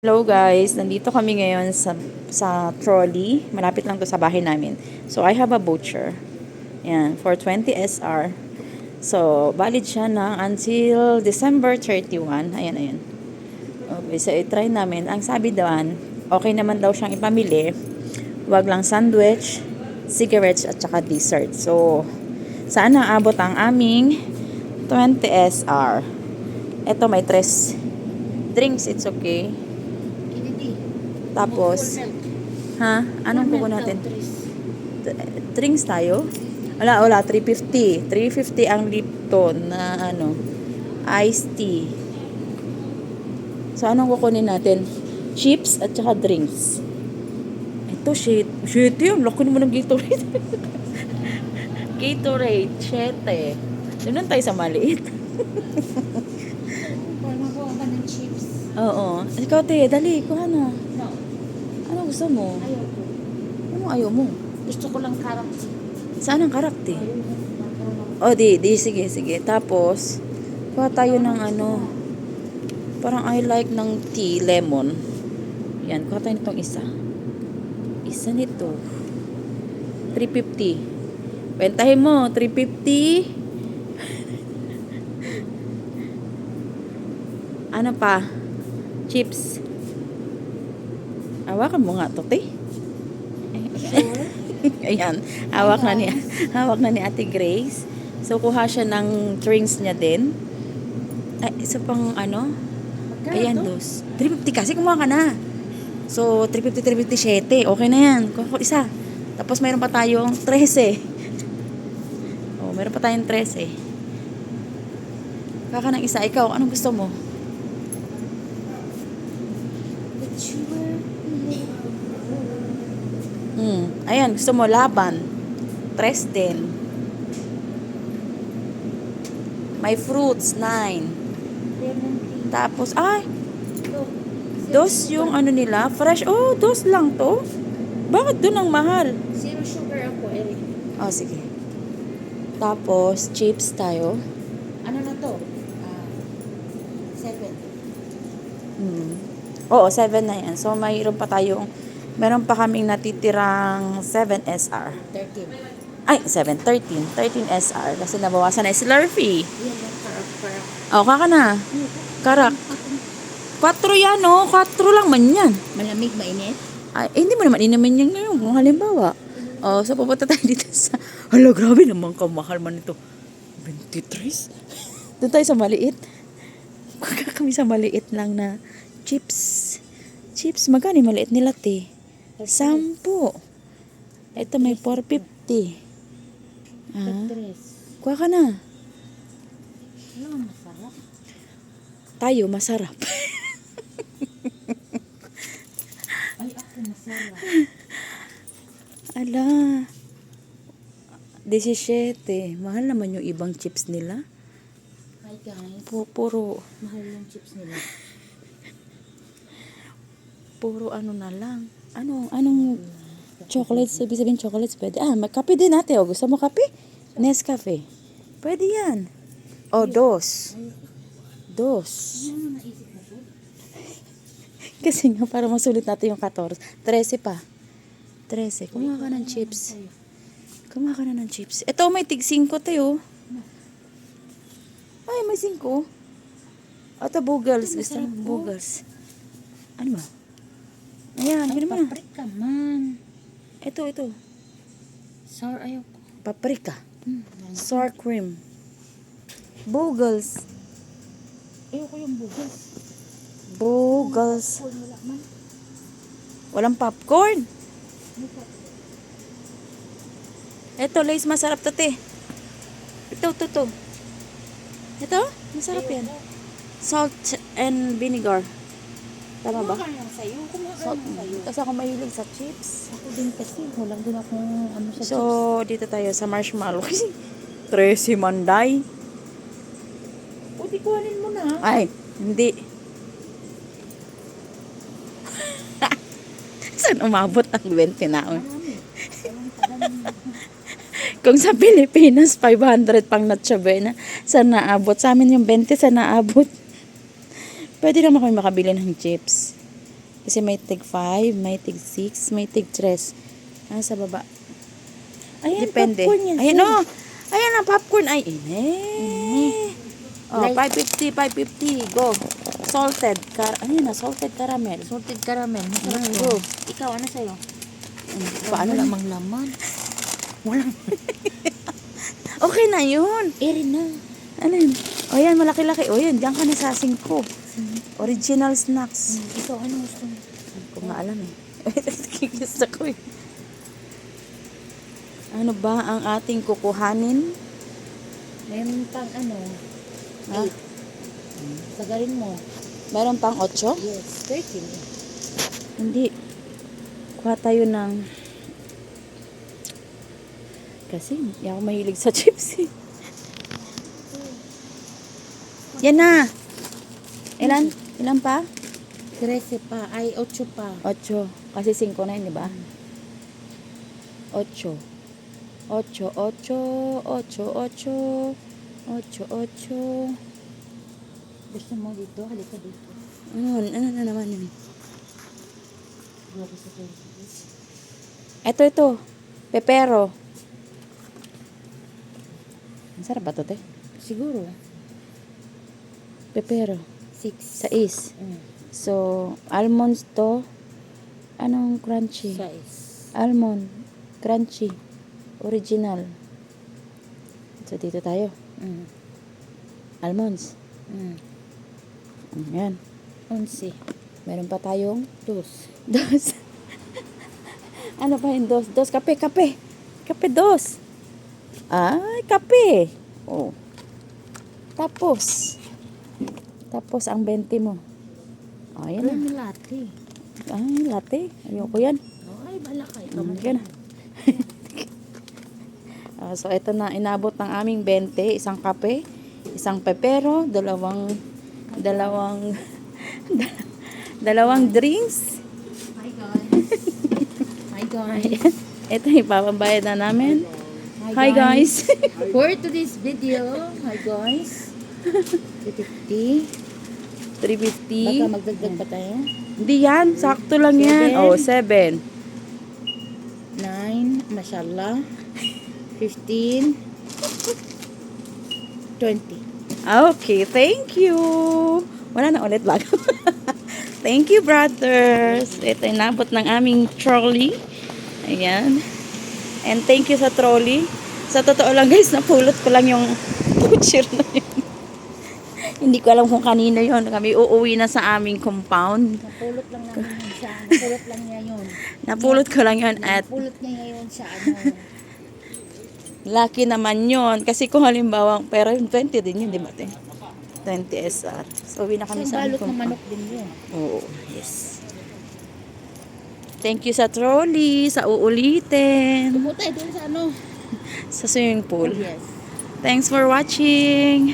Hello guys, nandito kami ngayon sa trolley. Malapit lang to sa bahay namin. So I have a voucher. Yan, for 20 SR. So, valid siya na until December 31. Ayan, ayan. Okay, so i-try namin. Ang sabi doon, okay naman daw siyang ipamili. Wag lang sandwich, cigarettes at saka dessert. So, saan aabot ang aming 20 SR? Ito may 3 drinks, it's okay. Tapos, ha? Anong kuko natin? Drinks tayo? Wala, 350. 350 ang Lipton na iced tea. So, anong kukunin natin? Chips at saka drinks. Ito, shit yun. Laki naman ng Gatorade. Gatorade, 7. Doon tayo sa maliit. Magawa ka ng chips. Oo. Ikaw, te, dali, kuha na. No. Ano gusto mo? Ayoko. Ano ayaw mo? Gusto ko lang carrot. Saan ang karakti? O, di, sige. Tapos, kuha tayo ng parang I like ng tea, lemon. Yan, kuha tayo nitong isa. Isa nito. 350. Bentahin mo, 350. Ano pa? Chips. Hawakan mo nga to, te. Sure? Ayan, hawak na ni Ate Grace. So, kuha siya ng drinks niya din. Ay, isa pang ayan, dos. 350 kasi kumuha ka na. So, 350, 7. Okay na yan. Kuha ko isa. Tapos, mayroon pa tayong 13. Oh, mayroon pa tayong 13. Kuha ka ng isa. Ikaw, anong gusto mo? Ayan, gusto mo laban. 3 din. May fruits, 9. Tapos, dos yung nila. Fresh. Oh, dos lang to. Bakit doon ang mahal? Zero sugar ako, Eric. Oh, sige. Tapos, chips tayo. Ano na to? 7. Oo, 7 na yan. So, meron pa kaming natitirang 7 SR. 13. Ay, 7, 13. 13 SR. Kasi nabawasan na Slurpee. Yan lang, karak. Oh, kaka na. Karak. 4 yan, oh. 4 lang man yan. Malamig, mainit? Ay, hindi mo naman inamin yan ngayon. Kung halimbawa. Oh, so pupunta tayo dito sa... Hala, grabe naman kamahal man ito. 23? Doon tayo sa maliit. Kami sa maliit lang na chips. Chips, magkano yung maliit nila, te? 10. Ito may 450. Kuha ka na. Ano, masarap? Tayo, masarap. Ay, ako masarap. Ala. 17. Mahal naman yung ibang chips nila. Hi guys. Puro Mahal yung chips nila. puro na lang. Anong chocolates? Ibig sabihin chocolates pwede. Magkape din natin. O, gusto mo kape? Nescafe. Pwede yan. O, 2. 2. Ano naisip mo po? Kasi nga, para masulit natin yung 14. 13 pa. 13. Kumuha ka ng chips. Kumuha ka na ng chips. Ito, may tig 5 tayo. Ay, may 5. Ito, bugles. Gusto mo bugles. Ano ba? Ayan, yun naman. Paprika man. Ito. Sour ayoko. Paprika. Sour cream. Bugles. Ayoko yung bugas. Bugles. Wala man. Walang popcorn. Ito, Lays, masarap to, te. Ito. Ito, masarap yan. Salt and vinegar. Tama ba? Kumuha ka lang sa'yo. Kasi ako mahilig sa chips. Ako din kasi. Walang din akong sa So, chips. dito tayo sa marshmallow. 13 manday. Di kuhanin mo na. Ay, hindi. Saan umabot ang 20 na? Kung sa Pilipinas, 500 pang natsabe na. Saan naabot? Sa amin yung 20, saan naabot? Pwede naman kami makabili ng chips. Kasi may tig 5, may tig 6, may tig 3. Sa baba. Ayan, Depende. popcorn yan, Ayan, sir. oh. Ayan ang popcorn. Ay, ini. Oh, Like- 550, 550. Go. Salted. Ayan na, salted caramel. Salted caramel. Masarap Mm, to. go. Ikaw, ano sa'yo? Paano Wala na? mang laman. Okay na yun. Eri na. Ano yun? O yan, malaki-laki. O yan, diyan ka na sa 5. Original snacks. Ikaw, ano gusto mo? Hindi ko nga alam eh. Kikista ko eh. Ano ba ang ating kukuhanin? Mayroon pang ano? Ha? 8. Sagarin mo. Meron pang 8? Yes, 13. Hindi. Kuha tayo ng... Kasi, hindi ako mahilig sa chips eh. Yan na! Ilan? Ilan pa? 13 pa. Ay, 8 pa. 8. Kasi 5 na yun, di ba? 8. 8, 8, 8, 8, 8, 8. Gusto mo dito? Halika dito. Ano na naman yun? Grabe sa 20. Ito. Pepero. Ang sarap ba ito, te? Siguro. Pepero. 6. 6. Mm. So, almonds to. Anong crunchy? 6. Almond. Crunchy. Original. So, dito tayo. Mm. Almonds. Mm. Yan. 11. Meron pa tayong 2. dos. Ano pa yung dos? Dos, kape. Kape, dos. Ay, kape. Oh. Tapos ang 20 mo. Oh, yan na. Creamy latte. Ay, latte. Ayoko yan. Ay, bala ka. Ikaw man. Yan. So, ito na. Inabot ng aming 20. Isang kape. Isang pepero. Dalawang drinks. Hi, guys. Hi, guys. Ito, ipapambayad na namin. Hi, guys. For today's video, hi, guys. 350. 350. Baka magdagdag pa tayo. Hindi yan. Sakto lang yan. 7. Oh, 7. 9. Mashallah. 15. 20. Okay, thank you. Wala na ulit bago. Thank you, brothers. Ito yung nabot ng aming trolley. Ayan. And thank you sa trolley. Sa totoo lang, guys, napulot ko lang yung butcher na yun. Hindi ko alam kung kanino yun. Kami uuwi na sa aming compound. Napulot lang namin yun siya. Napulot lang niya yun. Napulot ko lang yun at Napulot niya yun sa ano. lucky naman yun. Kasi kung halimbawa, pero yung 20 din yun, di ba? 20 SR. So, uwi na kami Isang sa aming balot na compound. manok din yun. Oo, yes. Thank you sa trolley, sa uulitin, Pumunta doon sa ano. sa swimming pool. Yes. Thanks for watching.